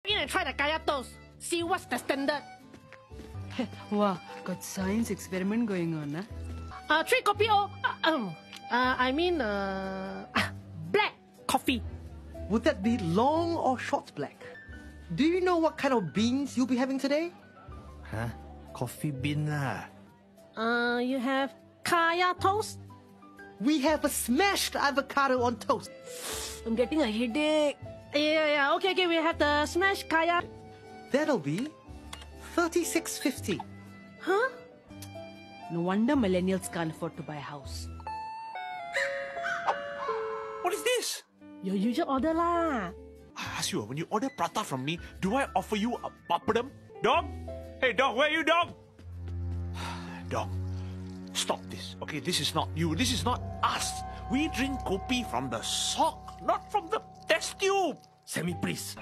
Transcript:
In and try the kaya toast. See what's the standard. Wow, got science experiment going on, huh? 3 kopi o. Black coffee. Would that be long or short black? Do you know what kind of beans you'll be having today? Huh? Coffee bean lah. You have kaya toast. We have a smashed avocado on toast. I'm getting a headache. Yeah. Okay. We have the smashed kaya. That'll be $36.50. Huh? No wonder millennials can't afford to buy a house. What is this? Your usual order lah. I ask you, when you order prata from me, do I offer you a papadum? Dog? Hey, dog, where are you, dog? Dog, stop this, okay? This is not you. This is not us. We drink kopi from the sock, not from the test tube. Sammy, please.